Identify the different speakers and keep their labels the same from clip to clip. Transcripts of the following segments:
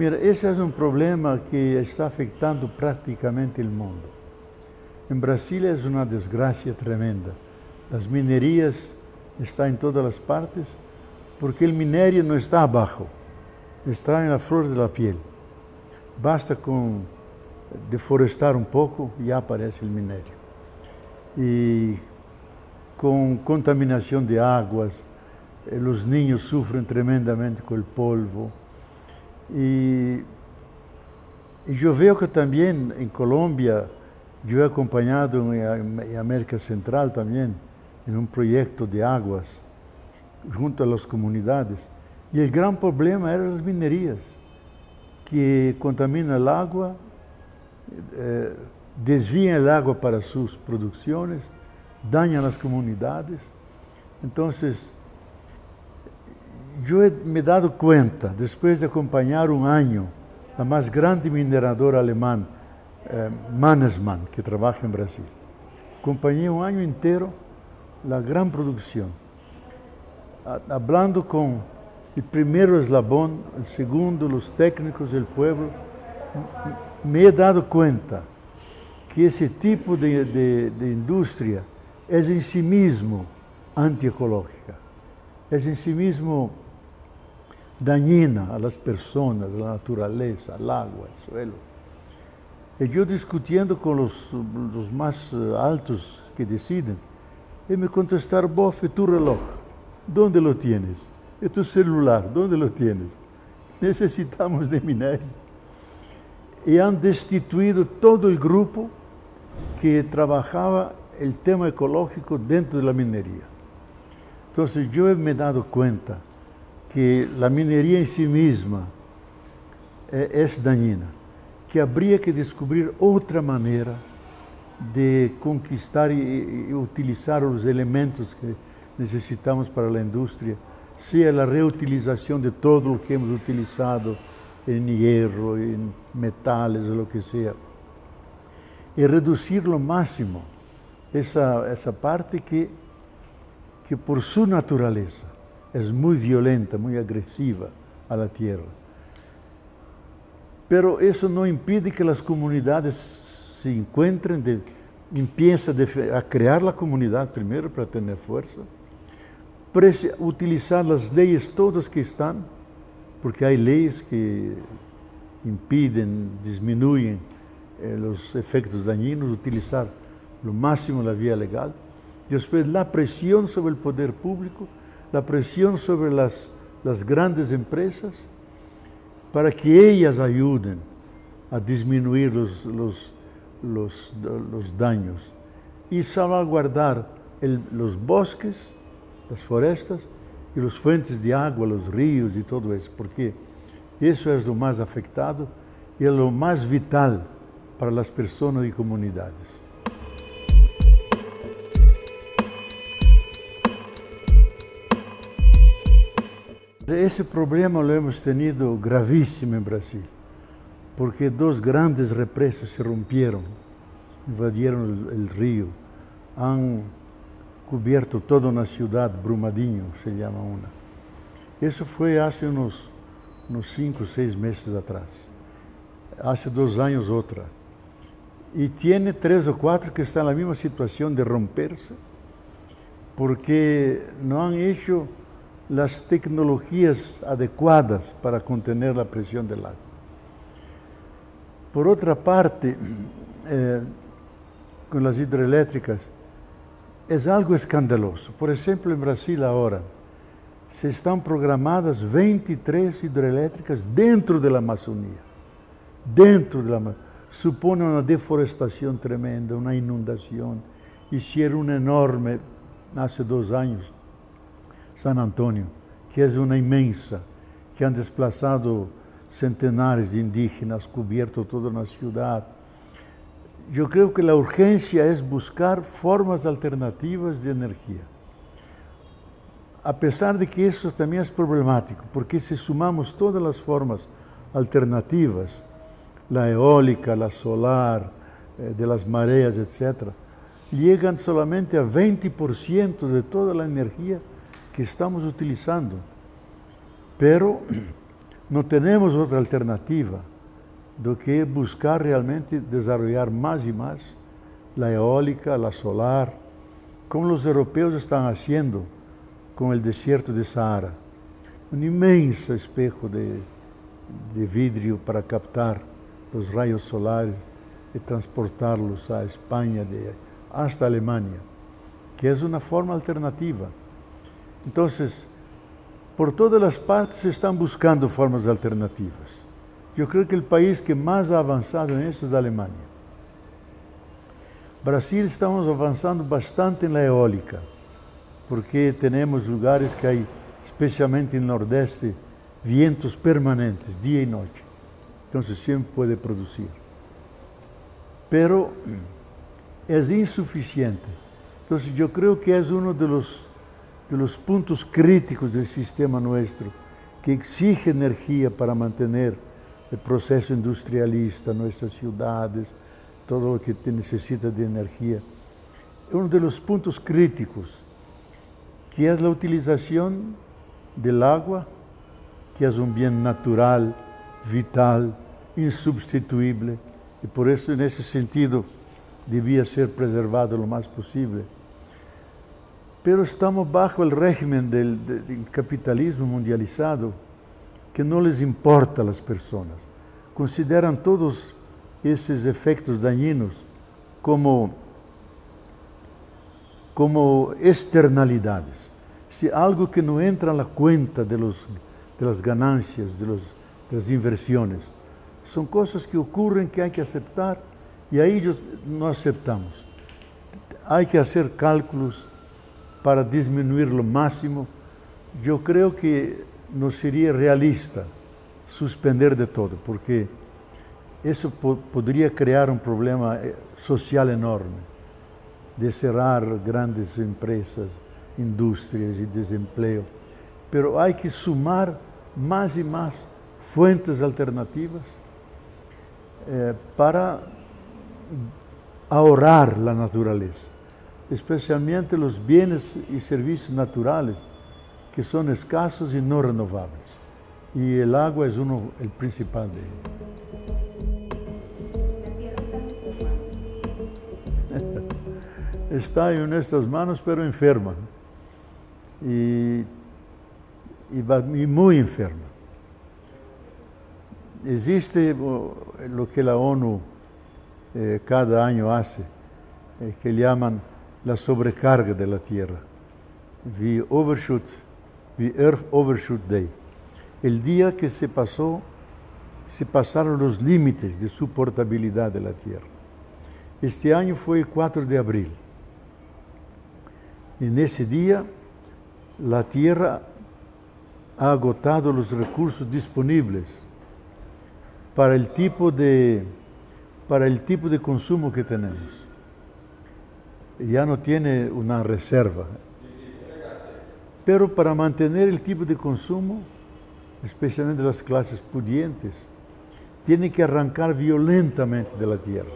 Speaker 1: Mira, esse é um problema que está afetando praticamente o mundo. Em Brasília é uma desgraça tremenda. As minerias estão em todas as partes porque o minério não está abaixo, está na flor da pele. Basta com deforestar um pouco e já aparece o minério. E com contaminação de águas, os ninhos sofrem tremendamente com o polvo. E eu vejo que também em Colômbia, eu he acompanhado em América Central também, em um projeto de águas, junto às comunidades, e o grande problema eram as minerias, que contaminam a água, desviam a água para suas produções, dañam as comunidades. Então, eu me he dado conta, depois de acompanhar um ano, a mais grande mineradora alemã, Mannesmann, que trabalha em Brasil. Acompanhei um ano inteiro a grande produção, falando com o primeiro eslabão, o segundo, os técnicos, o povo. Me he dado conta que esse tipo de indústria é em si mesmo antiecológica, é em si mesmo dañina a las personas, a la naturaleza, al agua, al suelo. E eu discutindo com os mais altos que decidem, e me contestaram: bof, tu reloj, ¿dónde lo tienes? E tu celular, ¿dónde lo tienes? Necessitamos de minério. E han destituído todo o grupo que trabalhava o tema ecológico dentro da mineria. Então, eu me he dado conta que a mineria em si mesma é dañina, que habría que descobrir outra maneira de conquistar e utilizar os elementos que necessitamos para a indústria, seja a reutilização de todo o que hemos utilizado em hierro, em metales, o que seja, e reduzir ao máximo essa parte que por sua natureza é muito violenta, muito agressiva à terra. Pero isso não impede que as comunidades se encontrem, empiecem a criar a comunidade primeiro para ter força, para utilizar as leis todas que estão, porque há leis que impedem, diminuem os efeitos dañinos, utilizar o máximo a via legal. Depois, a pressão sobre o poder público, a pressão sobre as grandes empresas, para que elas ajudem a diminuir os daños e salvaguardar os bosques, as florestas e as fuentes de água, os rios e tudo isso, porque isso é o mais afetado e é o mais vital para as pessoas e comunidades. Esse problema lo hemos tenido gravíssimo em Brasil, porque duas grandes represas se romperam, invadiram o rio, han coberto toda uma cidade, Brumadinho se chama uma. Isso foi há uns 5, 6 meses atrás. Há 2 anos outra. E tem 3 ou 4 que estão na mesma situação de romper-se, porque não han hecho as tecnologias adequadas para contener a pressão do lago. Por outra parte, com as hidrelétricas, é algo escandaloso. Por exemplo, em Brasil agora, se estão programadas 23 hidrelétricas dentro da Amazônia. Supõe uma deforestação tremenda, uma inundação. Hicieron uma enorme, há 2 anos, San Antonio, que é uma imensa, que han desplazado centenares de indígenas, coberto toda uma cidade. Eu creio que a urgência é buscar formas alternativas de energia. Apesar de que isso também é problemático, porque se sumamos todas as formas alternativas, a eólica, a solar, de las mareas, etc., chegam solamente a 20% de toda a energia que estamos utilizando. Pero no tenemos otra alternativa do que buscar realmente desarrollar más y más la eólica, la solar, como los europeos están haciendo con el desierto de Sahara. Un inmenso espejo de vidrio para captar los rayos solares y transportarlos a España hasta Alemania, que es una forma alternativa. Entonces, por todas las partes se están buscando formas alternativas. Yo creo que el país que más ha avanzado en eso es Alemania. Brasil estamos avanzando bastante en la eólica, porque tenemos lugares que hay, especialmente en el Nordeste, vientos permanentes, día y noche. Entonces siempre puede producir. Pero es insuficiente. Entonces yo creo que es uno de los puntos críticos del sistema nuestro, que exige energía para mantener el proceso industrialista, nuestras ciudades, todo lo que necesita de energía. Uno de los puntos críticos, que es la utilización del agua, que es un bien natural, vital, insubstituible, y por eso en ese sentido debía ser preservado lo más posible. Pero estamos bajo el régimen del capitalismo mundializado, que no les importa a las personas. Consideran todos esos efectos dañinos como externalidades. Si algo que no entra en la cuenta de las ganancias, de las inversiones, son cosas que ocurren que hay que aceptar, y ahí ellos no aceptamos. Hay que hacer cálculos para disminuir lo máximo. Yo creo que no sería realista suspender de todo, porque eso podría crear un problema social enorme, de cerrar grandes empresas, industrias y desempleo. Pero hay que sumar más y más fuentes alternativas para ahorrar la naturaleza, especialmente los bienes y servicios naturales, que son escasos y no renovables. Y el agua es el principal de ellos.
Speaker 2: La tierra está en nuestras manos.
Speaker 1: Está en nuestras manos, pero enferma. Y muy enferma. Existe lo que la ONU cada año hace, que llaman la sobrecarga de la Tierra. The Earth Overshoot Day. El día que se pasaron los límites de soportabilidad de la Tierra. Este año fue el 4 de abril. En ese día, la Tierra ha agotado los recursos disponibles para el tipo de consumo que tenemos. Ya no tiene una reserva. Pero para mantener el tipo de consumo, especialmente las clases pudientes, tiene que arrancar violentamente de la Tierra.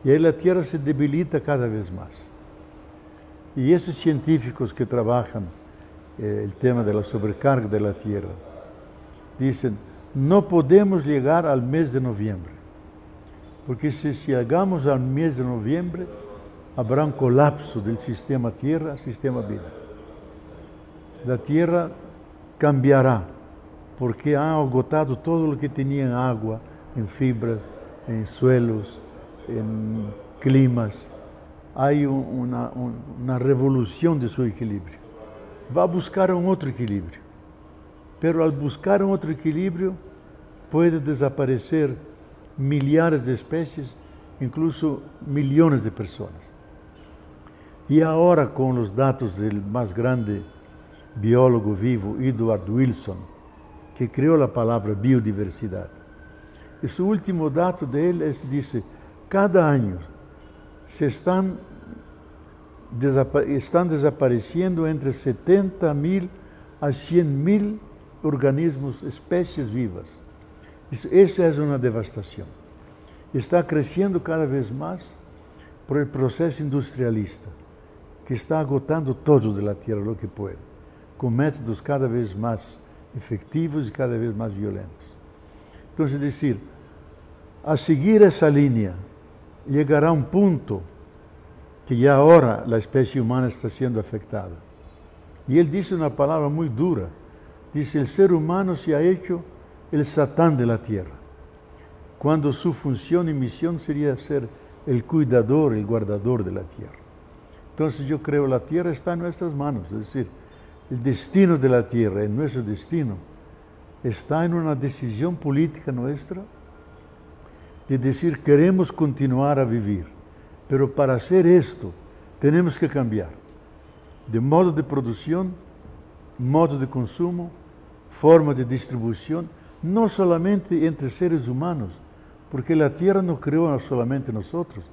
Speaker 1: Y ahí la Tierra se debilita cada vez más. Y esos científicos que trabajan el tema de la sobrecarga de la Tierra, dicen, no podemos llegar al mes de noviembre, porque si llegamos al mes de noviembre, habrá un colapso del sistema Tierra, sistema vida. La Tierra cambiará, porque ha agotado todo lo que tenía en agua, en fibras, en suelos, en climas. Hay una revolución de su equilibrio. Va a buscar un otro equilibrio. Pero al buscar un otro equilibrio, puede desaparecer millares de especies, incluso millones de personas. Y ahora, con los datos del más grande biólogo vivo, Edward Wilson, que creó la palabra biodiversidad, y su último dato de él dice, cada año están desapareciendo entre 70.000 a 100.000 organismos, especies vivas. Esa es una devastación. Está creciendo cada vez más por el proceso industrialista, que está agotando todo de la tierra lo que puede, con métodos cada vez más efectivos y cada vez más violentos. Entonces, es decir, a seguir esa línea, llegará un punto que ya ahora la especie humana está siendo afectada. Y él dice una palabra muy dura. Dice, el ser humano se ha hecho el Satán de la tierra, cuando su función y misión sería ser el cuidador, el guardador de la tierra. Entonces yo creo que la tierra está en nuestras manos, es decir, el destino de la tierra, en nuestro destino, está en una decisión política nuestra de decir queremos continuar a vivir, pero para hacer esto tenemos que cambiar de modo de producción, modo de consumo, forma de distribución, no solamente entre seres humanos, porque la tierra no creó solamente nosotros,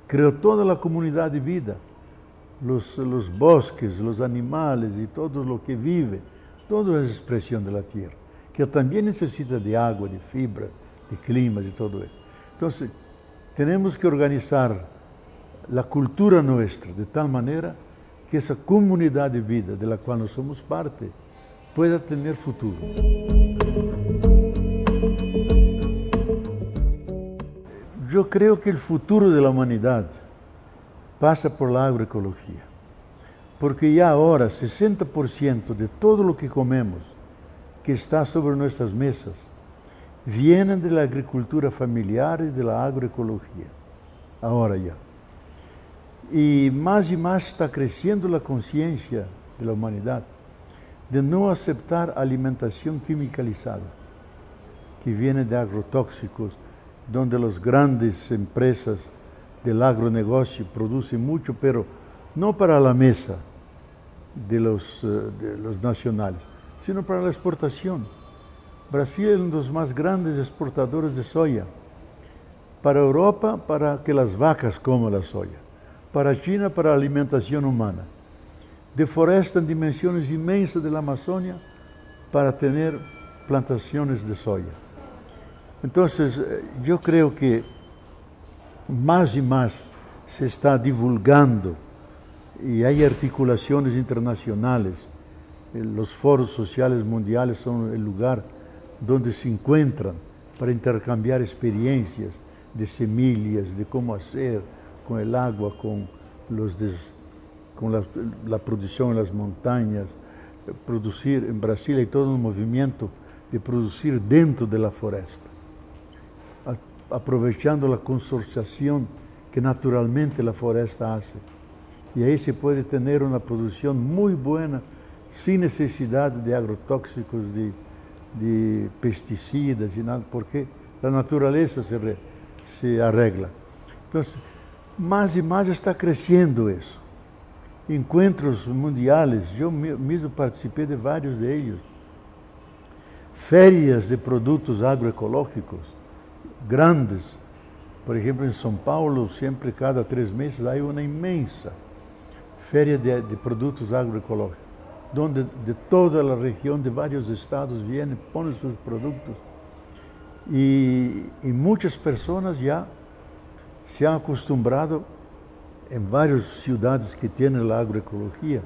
Speaker 1: creó toda la comunidad de vida, los bosques, los animales y todo lo que vive, todo es expresión de la tierra, que también necesita de agua, de fibra, de clima, de todo eso. Entonces, tenemos que organizar la cultura nuestra de tal manera que esa comunidad de vida de la cual no somos parte pueda tener futuro. Yo creo que el futuro de la humanidad pasa por la agroecología, porque ya ahora 60% de todo lo que comemos, que está sobre nuestras mesas, vienen de la agricultura familiar y de la agroecología, ahora ya. Y más está creciendo la conciencia de la humanidad de no aceptar alimentación quimicalizada, que viene de agrotóxicos, donde las grandes empresas del agronegocio producen mucho, pero no para la mesa de los nacionales, sino para la exportación. Brasil es uno de los más grandes exportadores de soya. Para Europa, para que las vacas coman la soya. Para China, para la alimentación humana. Deforestan dimensiones inmensas de la Amazonia para tener plantaciones de soya. Entonces, yo creo que más y más se está divulgando y hay articulaciones internacionales. Los foros sociales mundiales son el lugar donde se encuentran para intercambiar experiencias de semillas, de cómo hacer con el agua, con la producción en las montañas, producir. En Brasil hay todo un movimiento de producir dentro de la foresta, aprovechando la consorciación que naturalmente la foresta hace. Y ahí se puede tener una producción muy buena, sin necesidad de agrotóxicos, de pesticidas y nada, porque la naturaleza se arregla. Entonces, más y más está creciendo eso. Encuentros mundiales, yo mismo participé de varios de ellos. Ferias de productos agroecológicos, grandes. Por ejemplo, en São Paulo, siempre cada 3 meses hay una inmensa feria de productos agroecológicos, donde de toda la región, de varios estados vienen, ponen sus productos. Y muchas personas ya se han acostumbrado en varias ciudades que tienen la agroecología,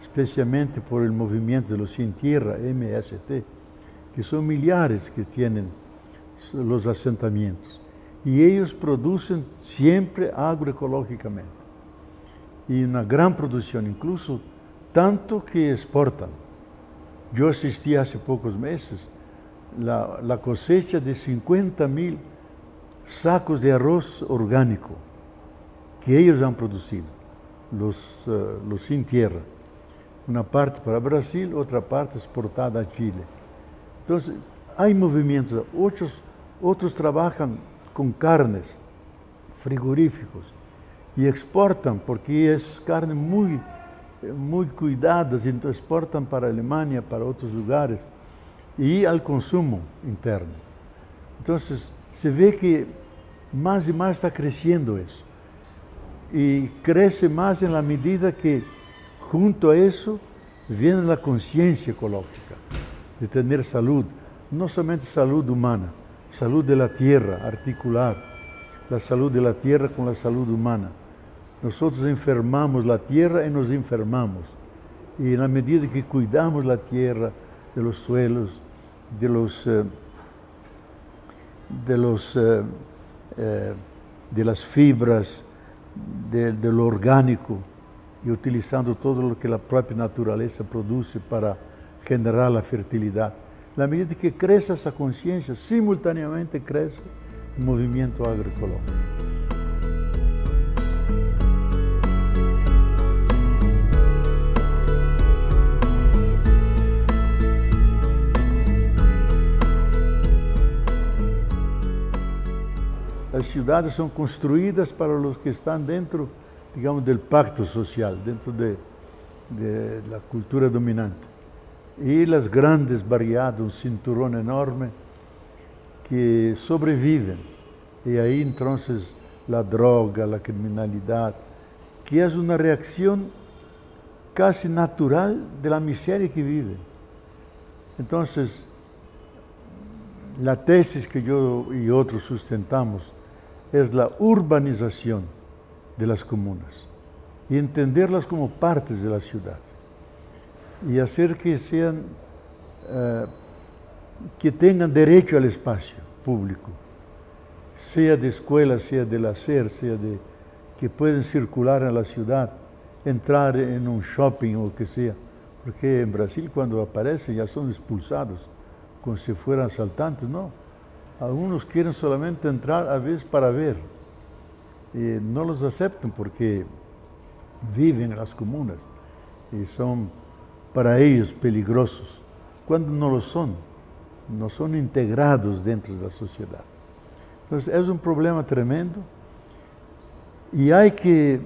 Speaker 1: especialmente por el movimiento de los Sin Tierra, MST, que son millares que tienen los asentamientos. Y ellos producen siempre agroecológicamente. Y una gran producción, incluso tanto que exportan. Yo asistí hace pocos meses la cosecha de 50.000 sacos de arroz orgánico que ellos han producido, los Sin Tierra. Una parte para Brasil, otra parte exportada a Chile. Entonces, hay movimientos. Otros trabajan con carnes, frigoríficos, y exportan, porque es carne muy cuidada, entonces exportan para Alemania, para otros lugares, y al consumo interno. Entonces, se ve que más y más está creciendo eso. Y crece más en la medida que, junto a eso, viene la conciencia ecológica, de tener salud, no solamente salud humana, salud de la tierra, articular la salud de la tierra con la salud humana. Nosotros enfermamos la tierra y nos enfermamos. Y en la medida que cuidamos la tierra, de los suelos, de las fibras, de lo orgánico, y utilizando todo lo que la propia naturaleza produce para generar la fertilidad. La medida que crece esa conciencia, simultáneamente crece el movimiento agroecológico. Las ciudades son construidas para los que están dentro, digamos, del pacto social, dentro de la cultura dominante. Y las grandes barriadas, un cinturón enorme, que sobreviven. Y ahí entonces la droga, la criminalidad, que es una reacción casi natural de la miseria que viven. Entonces, la tesis que yo y otros sustentamos es la urbanización de las comunas y entenderlas como partes de la ciudad y hacer que sean, que tengan derecho al espacio público, sea de escuela, sea del hacer, sea de que pueden circular en la ciudad, entrar en un shopping o que sea, porque en Brasil cuando aparecen ya son expulsados como si fueran asaltantes, no. Algunos quieren solamente entrar a veces para ver. Y no los aceptan porque viven en las comunas y son para ellos peligrosos, cuando no lo son, no son integrados dentro de la sociedad. Entonces es un problema tremendo y hay que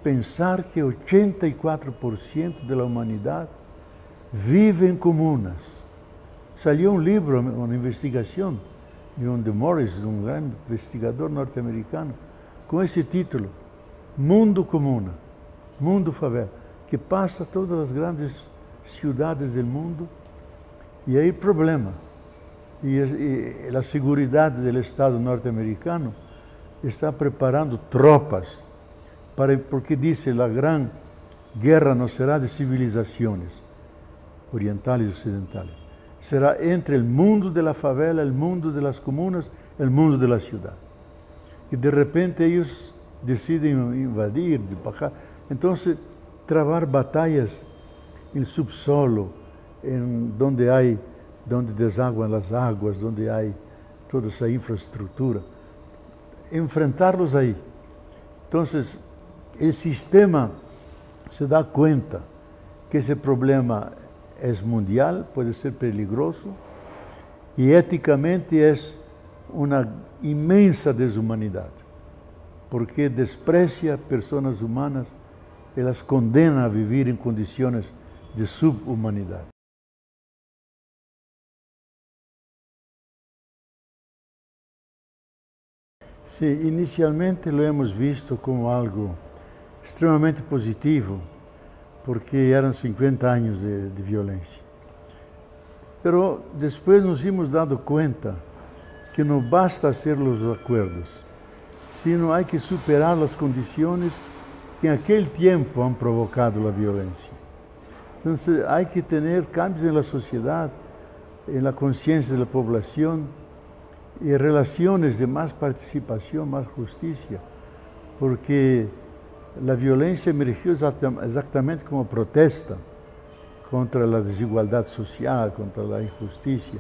Speaker 1: pensar que 84% de la humanidad vive en comunas. Salió un libro, una investigación de Morris, un gran investigador norteamericano, con ese título, Mundo Comuna, Mundo Favela, que pasa todas las grandes ciudades del mundo y hay problema. Y la seguridad del Estado norteamericano está preparando tropas, porque dice, la gran guerra no será de civilizaciones orientales y occidentales, será entre el mundo de la favela, el mundo de las comunas, el mundo de la ciudad. Y de repente ellos deciden invadir, bajar. Entonces, trabar batallas en el subsuelo, donde desaguan las aguas, donde hay toda esa infraestructura, enfrentarlos ahí. Entonces, el sistema se da cuenta que ese problema es mundial, puede ser peligroso y éticamente es una inmensa deshumanidad, porque desprecia personas humanas y las condena a vivir en condiciones de subhumanidad. Sí, inicialmente lo hemos visto como algo extremadamente positivo, porque eran 50 años de violencia. Pero después nos hemos dado cuenta que no basta hacer los acuerdos, sino hay que superar las condiciones que en aquel tiempo han provocado la violencia. Entonces hay que tener cambios en la sociedad, en la conciencia de la población y relaciones de más participación, más justicia, porque la violencia emergió exactamente como protesta contra la desigualdad social, contra la injusticia.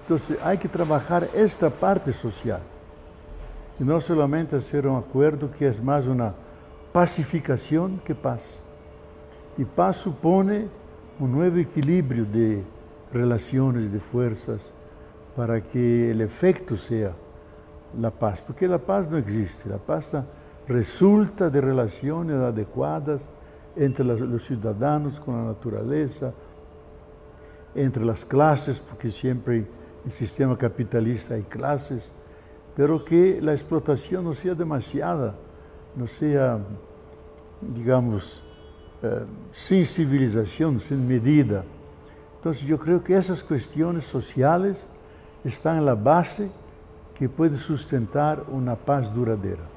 Speaker 1: Entonces hay que trabajar esta parte social y no solamente hacer un acuerdo que es más una pacificación que paz. Y paz supone un nuevo equilibrio de relaciones, de fuerzas, para que el efecto sea la paz, porque la paz no existe, la paz resulta de relaciones adecuadas entre los ciudadanos con la naturaleza, entre las clases, porque siempre en el sistema capitalista hay clases, pero que la explotación no sea demasiada, no sea, digamos, sin civilización, sin medida. Entonces yo creo que esas cuestiones sociales están en la base que puede sustentar una paz duradera.